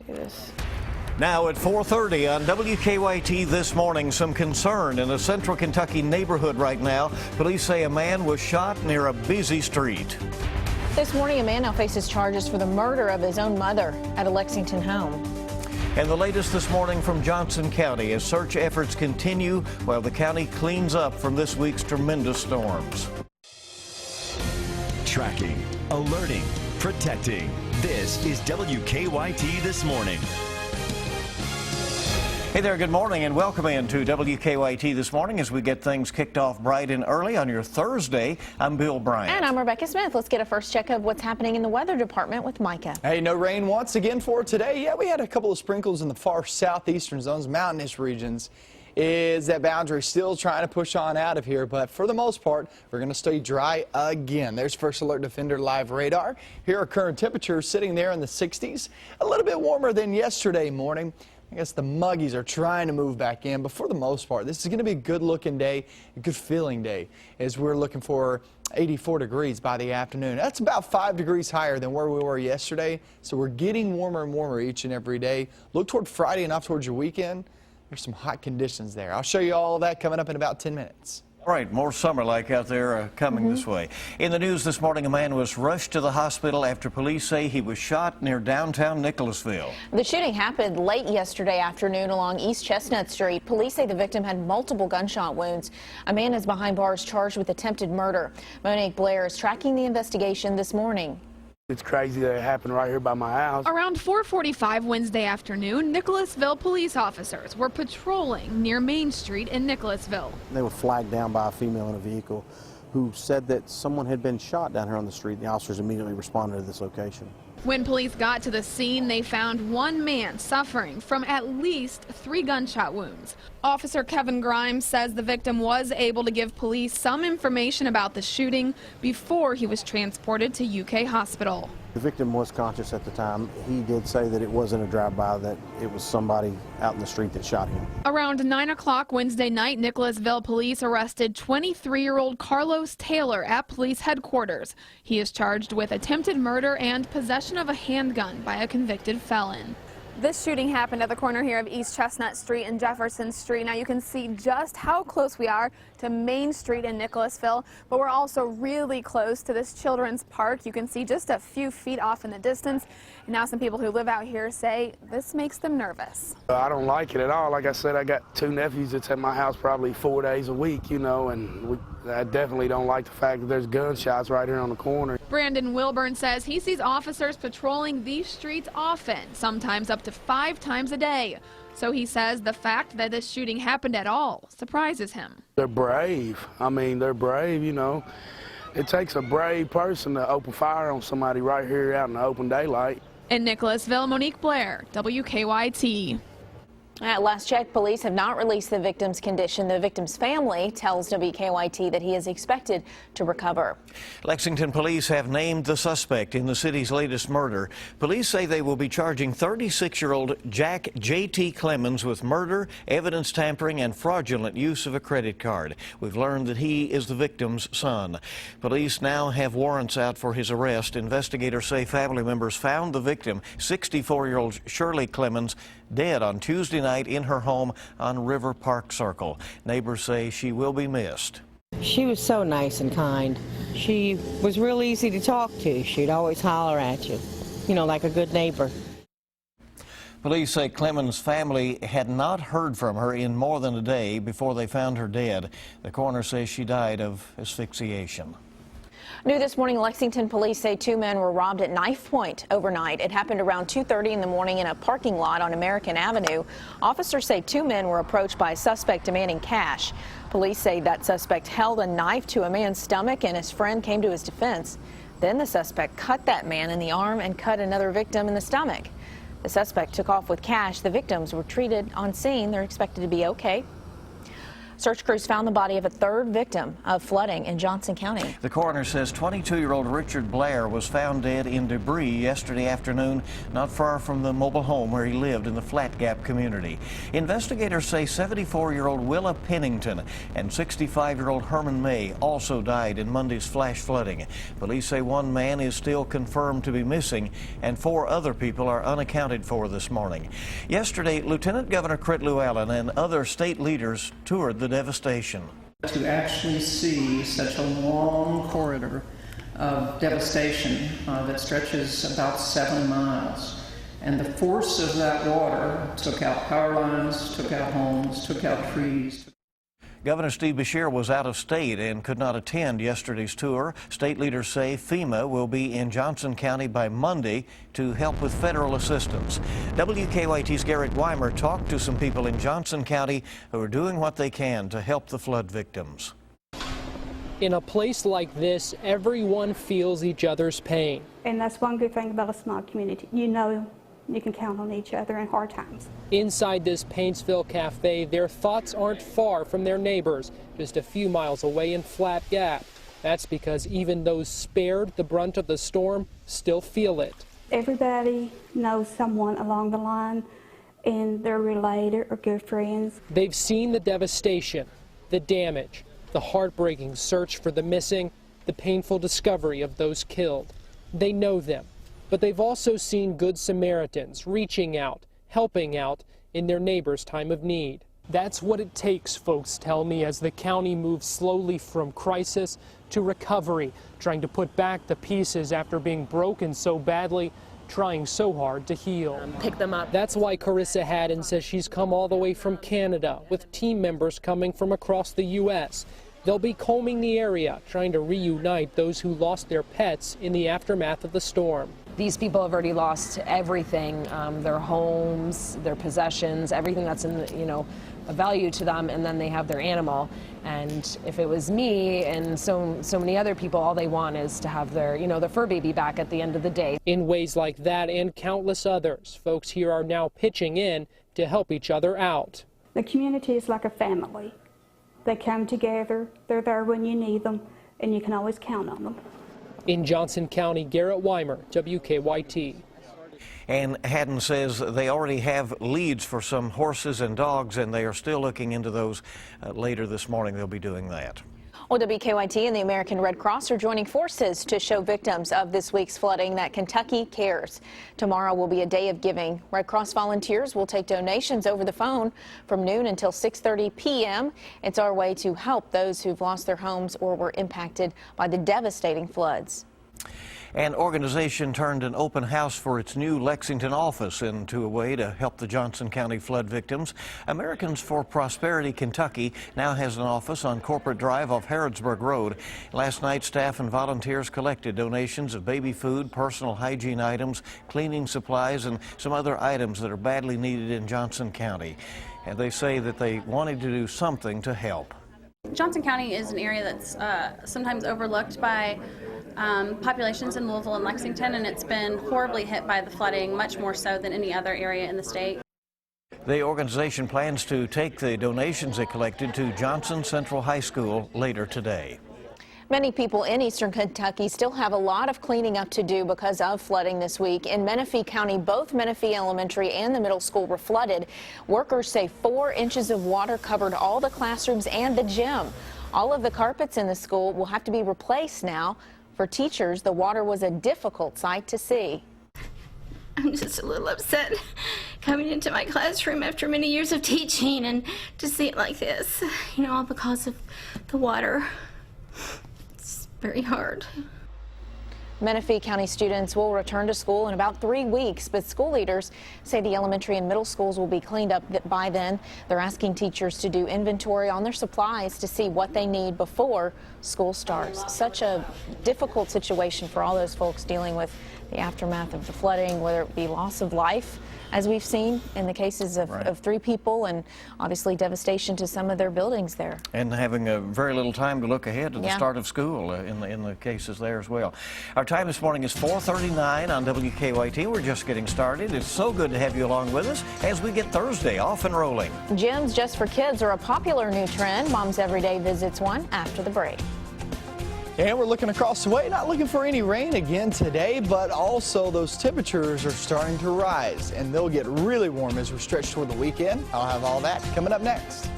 Look at this. Now at 4:30 on WKYT this morning, some concern in a central Kentucky neighborhood right now. Police say a man was shot near a busy street. This morning, a man now faces charges for the murder of his own mother at a Lexington home. And the latest this morning from Johnson County as search efforts continue while the county cleans up from this week's tremendous storms. Tracking, alerting, protecting. This is WKYT This Morning. Hey there, good morning and welcome into WKYT This Morning as we get things kicked off bright and early on your Thursday. I'm Bill Bryant. And I'm Rebecca Smith. Let's get a first check of what's happening in the weather department with Micah. Hey, no rain once again for today. Yeah, we had a couple of sprinkles in the far southeastern zones, mountainous regions. Is that boundary still trying to push on out of here, but for the most part, we're going to stay dry again. There's First Alert Defender live radar. Here are current temperatures sitting there in the 60s, a little bit warmer than yesterday morning. I guess the muggies are trying to move back in, but for the most part, this is going to be a good-looking day, a good-feeling day, as we're looking for 84 degrees by the afternoon. That's about 5 degrees higher than where we were yesterday, so we're getting warmer and warmer each and every day. Look toward Friday and up towards your weekend. There's some hot conditions there. I'll show you all of that coming up in about 10 minutes. All right, more summer-like out there coming this way. In the news this morning, a man was rushed to the hospital after police say he was shot near downtown Nicholasville. The shooting happened late yesterday afternoon along East Chestnut Street. Police say the victim had multiple gunshot wounds. A man is behind bars charged with attempted murder. Monique Blair is tracking the investigation this morning. It's crazy that it happened right here by my house. Around 4:45 Wednesday afternoon, Nicholasville police officers were patrolling near Main Street in Nicholasville. They were flagged down by a female in a vehicle who said that someone had been shot down here on the street. The officers immediately responded to this location. When police got to the scene, they found one man suffering from at least 3 gunshot wounds. Officer Kevin Grimes says the victim was able to give police some information about the shooting before he was transported to UK Hospital. The victim was conscious at the time. He did say that it wasn't a drive-by, that it was somebody out in the street that shot him. Around 9 o'clock Wednesday night, Nicholasville police arrested 23-year-old Carlos Taylor at police headquarters. He is charged with attempted murder and possession of a handgun by a convicted felon. This shooting happened at the corner here of East Chestnut Street and Jefferson Street. Now you can see just how close we are to Main Street in Nicholasville, but we're also really close to this children's park. You can see just a few feet off in the distance. And now some people who live out here say this makes them nervous. I don't like it at all. Like I said, I got 2 nephews that's at my house probably 4 days a week, you know, and I definitely don't like the fact that there's gunshots right here on the corner. Brandon Wilburn says he sees officers patrolling these streets often, sometimes up to 5 times a day. So he says the fact that this shooting happened at all surprises him. They're brave. I mean, they're brave, you know. It takes a brave person to open fire on somebody right here out in the open daylight. In Nicholasville, Monique Blair, WKYT. At last check, police have not released the victim's condition. The victim's family tells WKYT that he is expected to recover. Lexington police have named the suspect in the city's latest murder. Police say they will be charging 36-year-old Jack J.T. Clemens with murder, evidence tampering, and fraudulent use of a credit card. We've learned that he is the victim's son. Police now have warrants out for his arrest. Investigators say family members found the victim, 64-year-old Shirley Clemens, dead on Tuesday night in her home on River Park Circle. Neighbors say she will be missed. She was so nice and kind. She was real easy to talk to. She'd always holler at you know, like a good neighbor. Police say Clemens' family had not heard from her in more than a day before they found her dead. The coroner says she died of asphyxiation. New this morning, Lexington police say 2 men were robbed at knife point overnight. It happened around 2:30 in the morning in a parking lot on American Avenue. Officers say 2 men were approached by a suspect demanding cash. Police say that suspect held a knife to a man's stomach and his friend came to his defense. Then the suspect cut that man in the arm and cut another victim in the stomach. The suspect took off with cash. The victims were treated on scene. They're expected to be okay. Search crews found the body of a third victim of flooding in Johnson County. The coroner says 22-year-old Richard Blair was found dead in debris yesterday afternoon, not far from the mobile home where he lived in the Flat Gap community. Investigators say 74-year-old Willa Pennington and 65-year-old Herman May also died in Monday's flash flooding. Police say one man is still confirmed to be missing and 4 other people are unaccounted for this morning. Yesterday, Lieutenant Governor Crit Llewellyn and other state leaders toured the devastation. To actually see such a long corridor of devastation that stretches about 7 miles, and the force of that water took out power lines, took out homes, took out trees. Governor Steve Beshear was out of state and could not attend yesterday's tour. State leaders say FEMA will be in Johnson County by Monday to help with federal assistance. WKYT's Garrett Weimer talked to some people in Johnson County who are doing what they can to help the flood victims. In a place like this, everyone feels each other's pain. And that's one good thing about a small community. You know you can count on each other in hard times. Inside this Paintsville cafe, their thoughts aren't far from their neighbors, just a few miles away in Flat Gap. That's because even those spared the brunt of the storm still feel it. Everybody knows someone along the line, and they're related or good friends. They've seen the devastation, the damage, the heartbreaking search for the missing, the painful discovery of those killed. They know them. But they've also seen good Samaritans reaching out, helping out in their neighbors' time of need. That's what it takes, folks tell me, as the county moves slowly from crisis to recovery, trying to put back the pieces after being broken so badly, trying so hard to heal. Pick them up. That's why Carissa Haddon says she's come all the way from Canada, with team members coming from across the U.S. They'll be combing the area, trying to reunite those who lost their pets in the aftermath of the storm. These people have already lost everything, their homes, their possessions, everything that's a value to them, and then they have their animal. And if it was me and so many other people, all they want is to have their, their fur baby back at the end of the day. In ways like that and countless others, folks here are now pitching in to help each other out. The community is like a family. They come together, they're there when you need them, and you can always count on them. In Johnson County, Garrett Weimer, WKYT. And Haddon says they already have leads for some horses and dogs, and they are still looking into those. Later this morning, they'll be doing that. Well, WKYT and the American Red Cross are joining forces to show victims of this week's flooding that Kentucky cares. Tomorrow will be a day of giving. Red Cross volunteers will take donations over the phone from noon until 6:30 p.m. It's our way to help those who've lost their homes or were impacted by the devastating floods. An organization turned an open house for its new Lexington office into a way to help the Johnson County flood victims. Americans for Prosperity Kentucky now has an office on Corporate Drive off Harrodsburg Road. Last night, staff and volunteers collected donations of baby food, personal hygiene items, cleaning supplies, and some other items that are badly needed in Johnson County. And they say that they wanted to do something to help. Johnson County is an area that's sometimes overlooked by populations in Louisville and Lexington, and it's been horribly hit by the flooding, much more so than any other area in the state. The organization plans to take the donations they collected to Johnson Central High School later today. Many people in eastern Kentucky still have a lot of cleaning up to do because of flooding this week. In Menifee County, both Menifee Elementary and the middle school were flooded. Workers say 4 inches of water covered all the classrooms and the gym. All of the carpets in the school will have to be replaced now. For teachers, the water was a difficult sight to see. I'm just a little upset coming into my classroom after many years of teaching and to see it like this, all because of the water. It's very hard. Menifee County students will return to school in about 3 weeks, but school leaders say the elementary and middle schools will be cleaned up by then. They're asking teachers to do inventory on their supplies to see what they need before school starts. Such a difficult situation for all those folks dealing with the aftermath of the flooding, whether it be loss of life, as we've seen in the cases of 3 people, and obviously devastation to some of their buildings there. And having a very little time to look ahead to the start of school in the cases there as well. Our time this morning is 4:39 on WKYT. We're just getting started. It's so good to have you along with us as we get Thursday off and rolling. Gyms just for kids are a popular new trend. Moms Every Day visits one after the break. And we're looking across the way, not looking for any rain again today, but also those temperatures are starting to rise, and they'll get really warm as we stretch toward the weekend. I'll have all that coming up next.